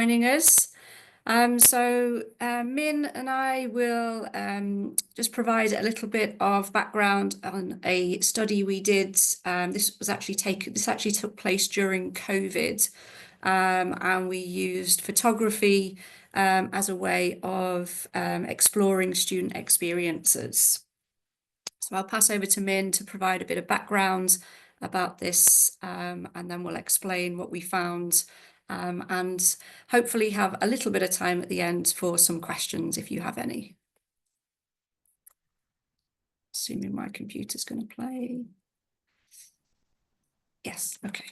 joining us. Min and I will just provide a little bit of background on a study we did. This actually took place during COVID, and we used photography as a way of exploring student experiences. So I'll pass over to Min to provide a bit of background about this, and then we'll explain what we found, and hopefully have a little bit of time at the end for some questions if you have any. Assuming my computer's going to play. Yes, okay.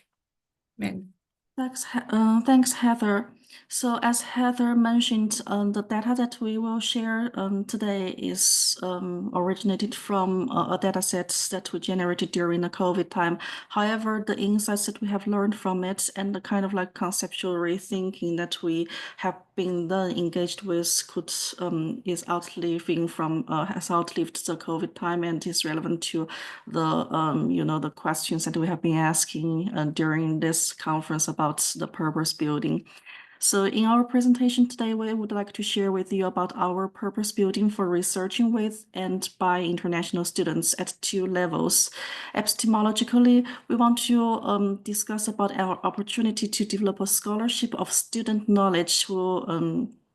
Min. Thanks, Heather. So as Heather mentioned, the data that we will share today is originated from a data set that we generated during the COVID time. However, the insights that we have learned from it and the kind of like conceptual rethinking that we have been then engaged with has outlived the COVID time and is relevant to the questions that we have been asking during this conference about the purpose building. So in our presentation today, we would like to share with you about our purpose building for researching with and by international students at 2 levels. Epistemologically, we want to discuss about our opportunity to develop a scholarship of student knowledge. We'll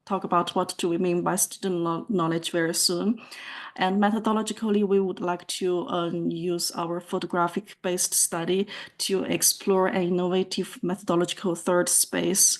talk about what do we mean by student knowledge very soon. And methodologically, we would like to use our photographic-based study to explore an innovative methodological third space.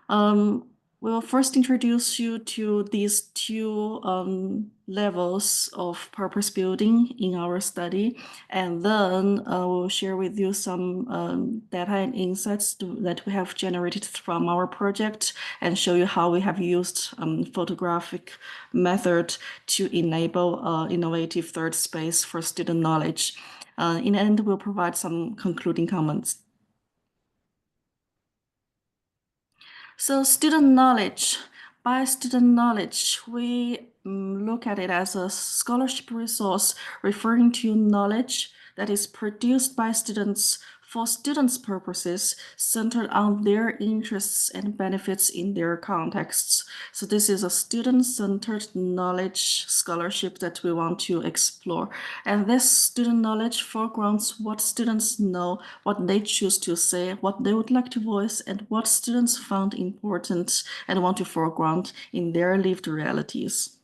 We'll first introduce you to these 2 levels of purpose building in our study, and then we'll share with you some data and insights that we have generated from our project and show you how we have used photographic method to enable innovative third space for student knowledge. In the end, we'll provide some concluding comments. So student knowledge. By student knowledge, we look at it as a scholarship resource referring to knowledge that is produced by students for students' purposes, centered on their interests and benefits in their contexts. So this is a student-centered knowledge scholarship that we want to explore. And this student knowledge foregrounds what students know, what they choose to say, what they would like to voice, and what students found important and want to foreground in their lived realities.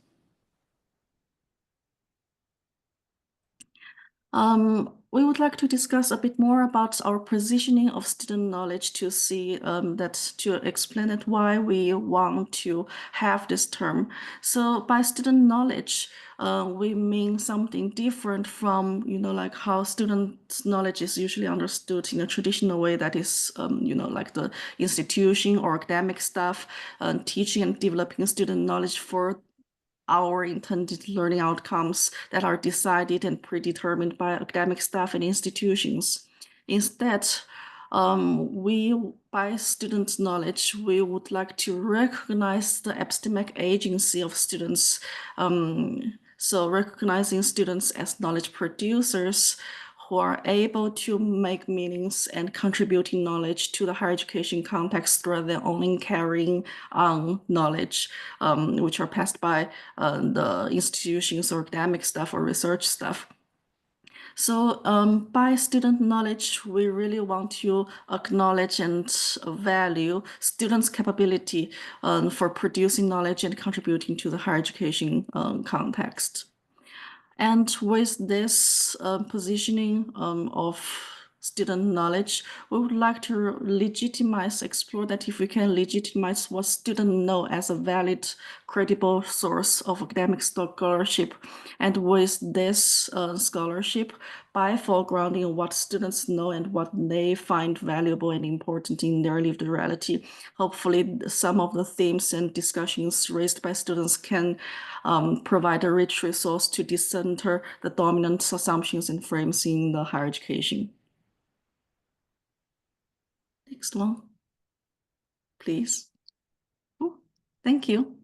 We would like to discuss a bit more about our positioning of student knowledge to see to explain it why we want to have this term. So by student knowledge, we mean something different from, like how student knowledge is usually understood in a traditional way that is, like the institution or academic staff teaching and developing student knowledge for our intended learning outcomes that are decided and predetermined by academic staff and institutions. Instead, by student knowledge, we would like to recognize the epistemic agency of students. So recognizing students as knowledge producers who are able to make meanings and contributing knowledge to the higher education context rather than only carrying on knowledge, which are passed by the institutions or academic staff or research staff. So by student knowledge, we really want to acknowledge and value students' capability for producing knowledge and contributing to the higher education context. And with this positioning of student knowledge, we would like to explore that if we can legitimize what students know as a valid, credible source of academic scholarship. And with this scholarship, by foregrounding what students know and what they find valuable and important in their lived reality, hopefully some of the themes and discussions raised by students can provide a rich resource to decenter the dominant assumptions and frames in the higher education. Next one, please. Oh, thank you.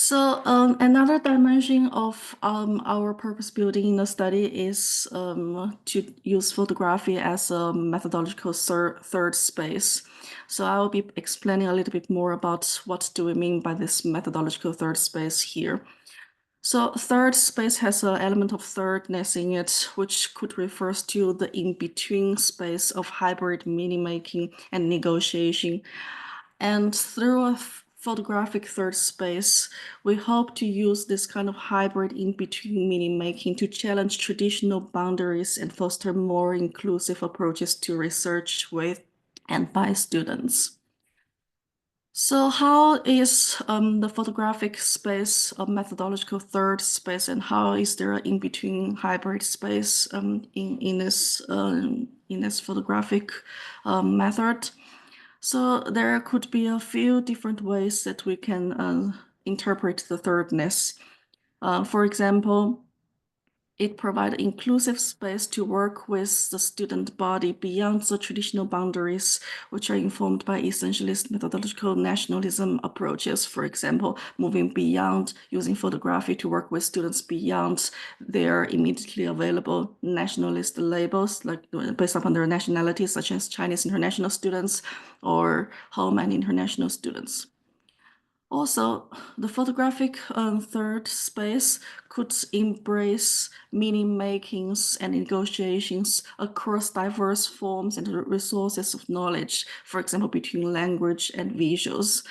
So another dimension of our purpose building in the study is to use photography as a methodological third space. So I will be explaining a little bit more about what do we mean by this methodological third space here. So third space has an element of thirdness in it, which could refer to the in-between space of hybrid meaning-making and negotiation. And through a photographic third space, we hope to use this kind of hybrid in-between meaning-making to challenge traditional boundaries and foster more inclusive approaches to research with and by students. So how is the photographic space a methodological third space, and how is there an in-between hybrid space in this photographic method? So there could be a few different ways that we can interpret the thirdness. For example, it provides inclusive space to work with the student body beyond the traditional boundaries, which are informed by essentialist methodological nationalism approaches. For example, moving beyond using photography to work with students beyond their immediately available nationalist labels, like based upon their nationalities, such as Chinese international students or home and international students. Also, the photographic third space could embrace meaning makings and negotiations across diverse forms and resources of knowledge, for example, between language and visuals.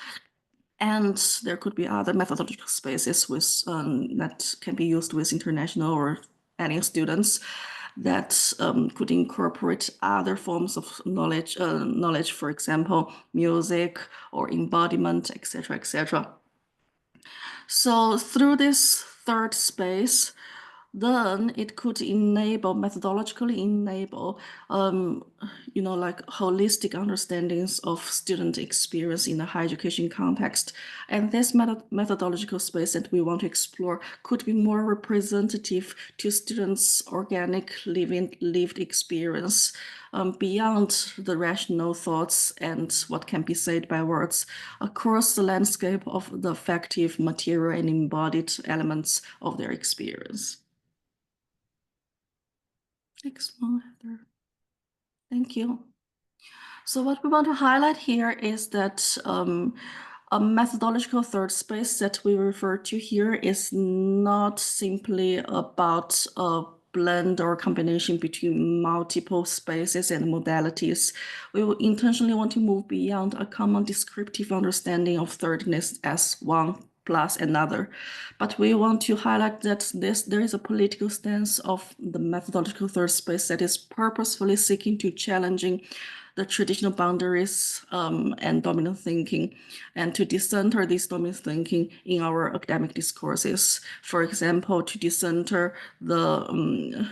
And there could be other methodological spaces that can be used with international or any students that could incorporate other forms of knowledge, for example, music or embodiment, etc., etc. So through this third space, then it could methodologically enable, like holistic understandings of student experience in the higher education context. And this methodological space that we want to explore could be more representative to students' organic lived experience, beyond the rational thoughts and what can be said by words, across the landscape of the affective, material, and embodied elements of their experience. Next one, Heather. Thank you. So what we want to highlight here is that a methodological third space that we refer to here is not simply about a blend or combination between multiple spaces and modalities. We will intentionally want to move beyond a common descriptive understanding of thirdness as one plus another. But we want to highlight that there is a political stance of the methodological third space that is purposefully seeking to challenging the traditional boundaries and dominant thinking, and to decenter this dominant thinking in our academic discourses. For example, to decenter the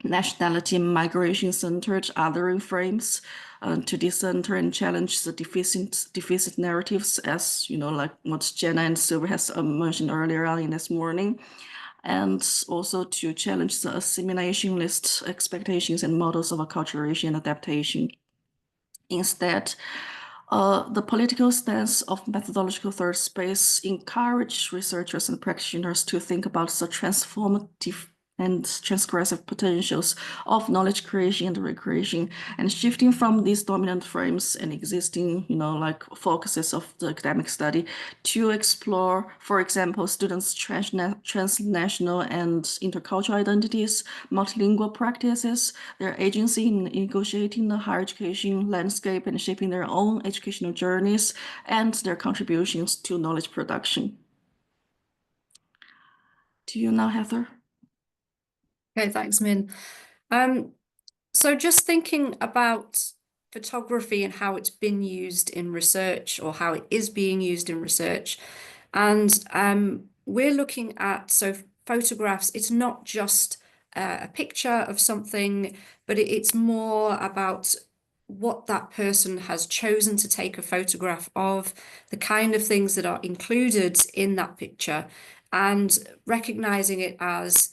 nationality migration-centered othering frames, to decenter and challenge the deficit narratives, as like what Jenna and Sylvia has mentioned earlier on in this morning, and also to challenge the assimilationist expectations and models of acculturation and adaptation. Instead, the political stance of methodological third space encourage researchers and practitioners to think about the transformative and transgressive potentials of knowledge creation and recreation, and shifting from these dominant frames and existing, like focuses of the academic study to explore, for example, students' transnational and intercultural identities, multilingual practices, their agency in negotiating the higher education landscape and shaping their own educational journeys, and their contributions to knowledge production. Do you now, Heather? Okay, thanks, Min. So just thinking about photography and how it's been used in research, or how it is being used in research. And we're looking at, so photographs, it's not just a picture of something, but it's more about what that person has chosen to take a photograph of, the kind of things that are included in that picture, and recognizing it as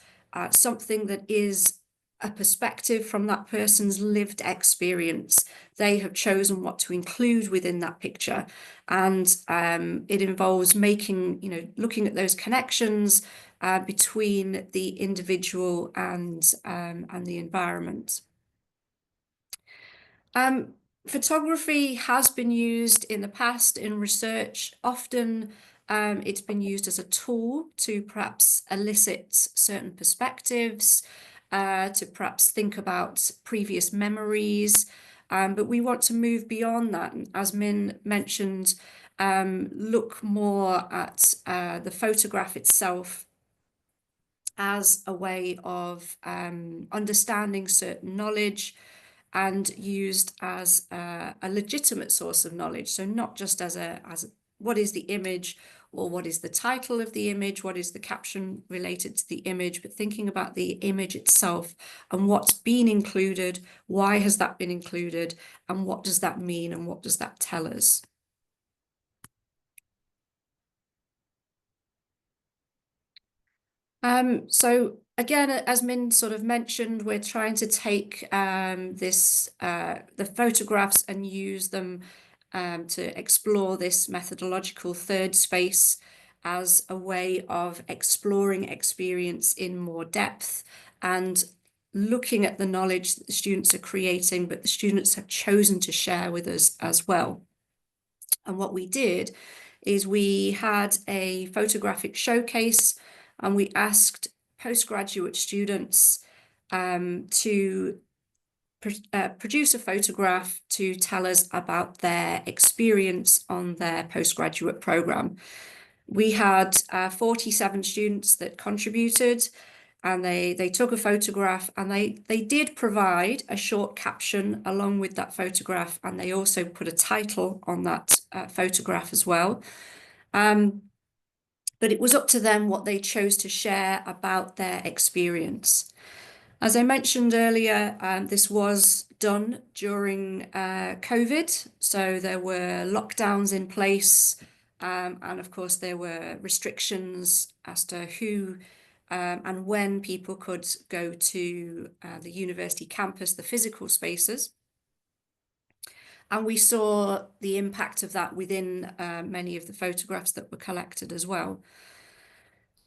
something that is a perspective from that person's lived experience. They have chosen what to include within that picture. And it involves making, looking at those connections between the individual and the environment. Photography has been used in the past in research. Often it's been used as a tool to perhaps elicit certain perspectives, to perhaps think about previous memories. But we want to move beyond that. And as Min mentioned, look more at the photograph itself as a way of understanding certain knowledge and used as a legitimate source of knowledge. So not just as what is the image, or what is the title of the image, what is the caption related to the image, but thinking about the image itself and what's been included, why has that been included, and what does that mean, and what does that tell us? So again, as Min sort of mentioned, we're trying to take the photographs and use them to explore this methodological third space as a way of exploring experience in more depth and looking at the knowledge that the students are creating, but the students have chosen to share with us as well. And what we did is we had a photographic showcase, and we asked postgraduate students to produce a photograph to tell us about their experience on their postgraduate program. We had 47 students that contributed, and they took a photograph, and they did provide a short caption along with that photograph, and they also put a title on that photograph as well. But it was up to them what they chose to share about their experience. As I mentioned earlier, this was done during COVID, so there were lockdowns in place, and of course there were restrictions as to who and when people could go to the university campus, the physical spaces. And we saw the impact of that within many of the photographs that were collected as well.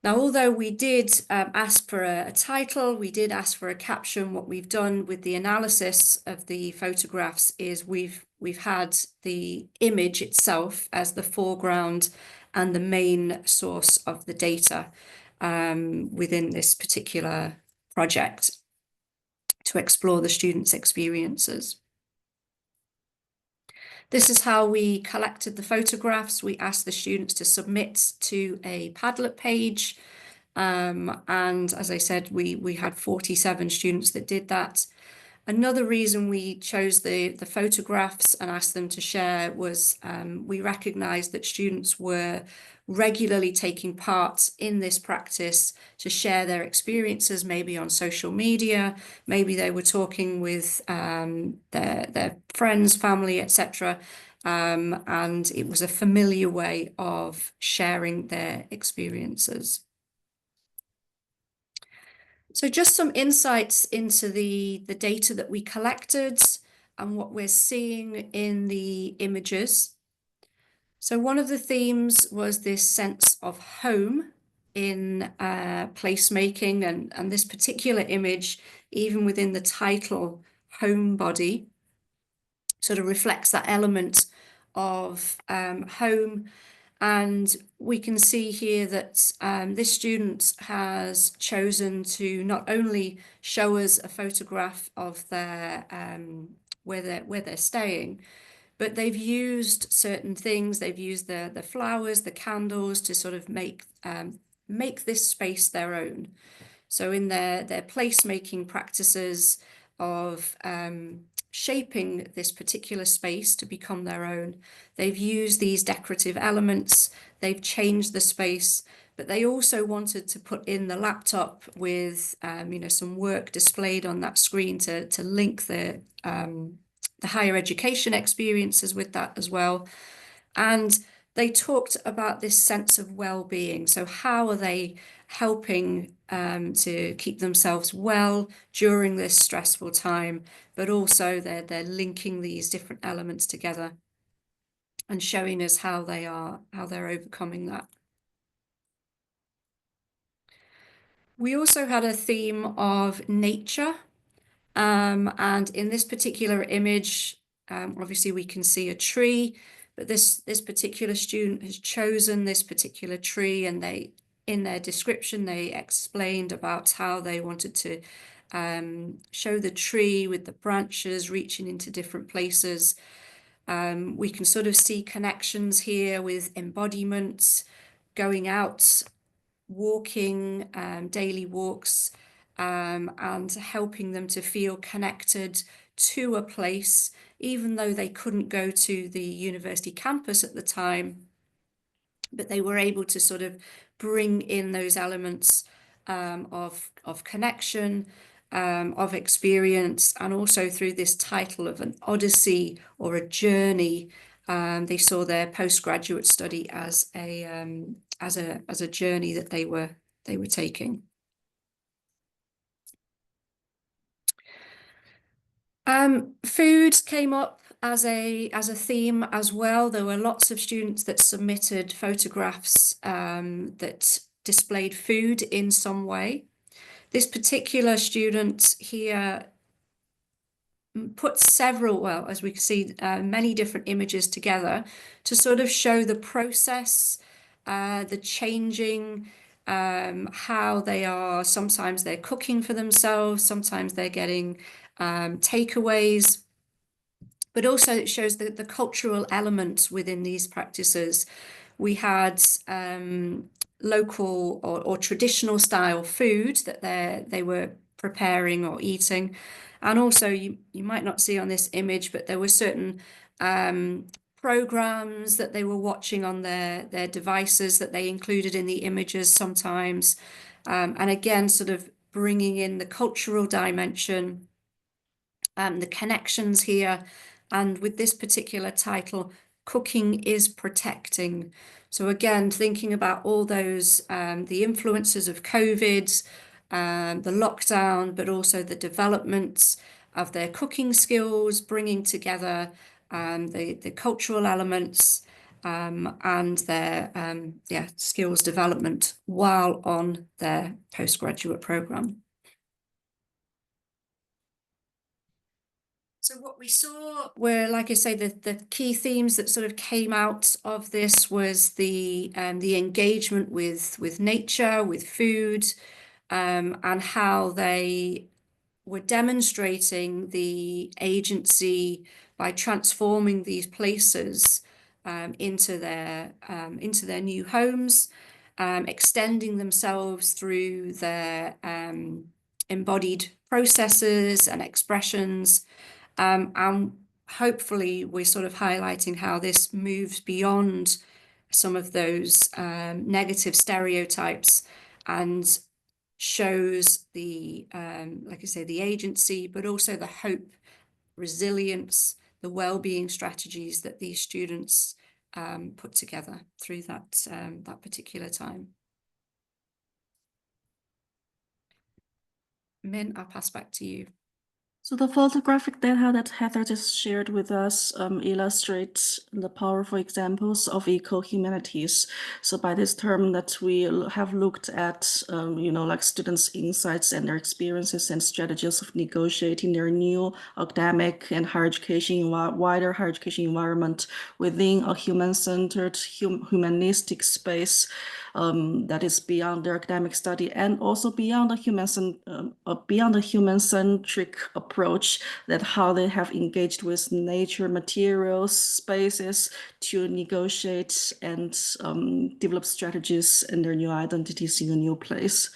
Now, although we did ask for a title, we did ask for a caption, what we've done with the analysis of the photographs is we've had the image itself as the foreground and the main source of the data within this particular project to explore the students' experiences. This is how we collected the photographs. We asked the students to submit to a Padlet page. And as I said, we had 47 students that did that. Another reason we chose the photographs and asked them to share was we recognised that students were regularly taking part in this practice to share their experiences, maybe on social media, maybe they were talking with their friends, family, etc. And it was a familiar way of sharing their experiences. So just some insights into the data that we collected and what we're seeing in the images. So one of the themes was this sense of home in placemaking, and this particular image, even within the title, home body, sort of reflects that element of home. And we can see here that this student has chosen to not only show us a photograph of their where they're staying, but they've used certain things. They've used the flowers, the candles to sort of make this space their own. So in their placemaking practices of shaping this particular space to become their own, they've used these decorative elements, they've changed the space, but they also wanted to put in the laptop with some work displayed on that screen to link the higher education experiences with that as well. And they talked about this sense of well-being. So how are they helping to keep themselves well during this stressful time, but also they're linking these different elements together and showing us how they're overcoming that. We also had a theme of nature. And in this particular image, obviously we can see a tree, but this particular student has chosen this particular tree, and in their description, they explained about how they wanted to show the tree with the branches reaching into different places. We can sort of see connections here with embodiments, going out, walking, daily walks, and helping them to feel connected to a place, even though they couldn't go to the university campus at the time, but they were able to sort of bring in those elements of connection, of experience, and also through this title of an odyssey or a journey. They saw their postgraduate study as a journey that they were taking. Food came up as a theme as well. There were lots of students that submitted photographs that displayed food in some way. This particular student here put several, well, as we can see, many different images together to sort of show the process, the changing, how they are, sometimes they're cooking for themselves, sometimes they're getting takeaways, but also it shows the cultural elements within these practices. We had local or traditional style food that they were preparing or eating. And also you might not see on this image, but there were certain programs that they were watching on their devices that they included in the images sometimes. And again, sort of bringing in the cultural dimension, the connections here. And with this particular title, Cooking is Protecting. So again, thinking about all those, the influences of COVID, the lockdown, but also the developments of their cooking skills, bringing together the cultural elements and their skills development while on their postgraduate program. So what we saw were, like I say, the key themes that sort of came out of this was the engagement with nature, with food, and how they were demonstrating the agency by transforming these places into their new homes, extending themselves through their embodied processes and expressions. And hopefully we're sort of highlighting how this moves beyond some of those negative stereotypes and shows the, like I say, the agency, but also the hope, resilience, the well-being strategies that these students put together through that particular time. Min, I'll pass back to you. So the photographic data that Heather just shared with us illustrates the powerful examples of eco-humanities. So by this term that we have looked at, like students' insights and their experiences and strategies of negotiating their new academic and higher education, wider higher education environment within a human-centered, humanistic space that is beyond their academic study and also beyond the human-centric approach, that how they have engaged with nature, materials, spaces to negotiate and develop strategies and their new identities in a new place.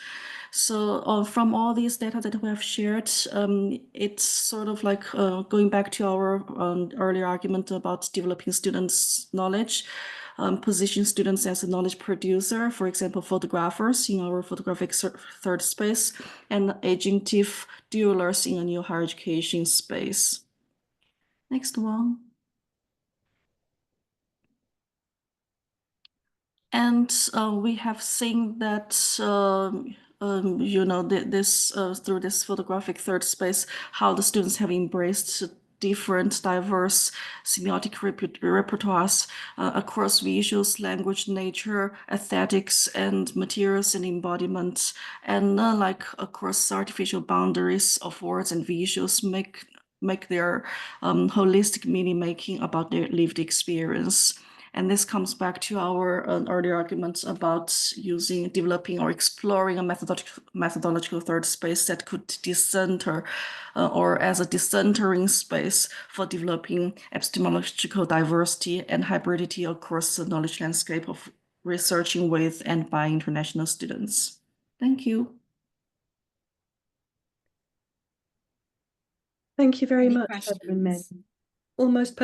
So from all these data that we have shared, it's sort of like going back to our earlier argument about developing students' knowledge. Position students as a knowledge producer, for example, photographers in our photographic third space, and agentive doers in a new higher education space. Next one. And we have seen that through this photographic third space, how the students have embraced different diverse semiotic repertoires across visuals, language, nature, aesthetics, and materials and embodiment, and across artificial boundaries of words and visuals make their holistic meaning making about their lived experience. And this comes back to our earlier arguments about developing or exploring a methodological third space that could decenter or as a decentering space for developing epistemological diversity and hybridity across the knowledge landscape of researching with and by international students. Thank you. Thank you very Any much, Heather and Meg. questions? Almost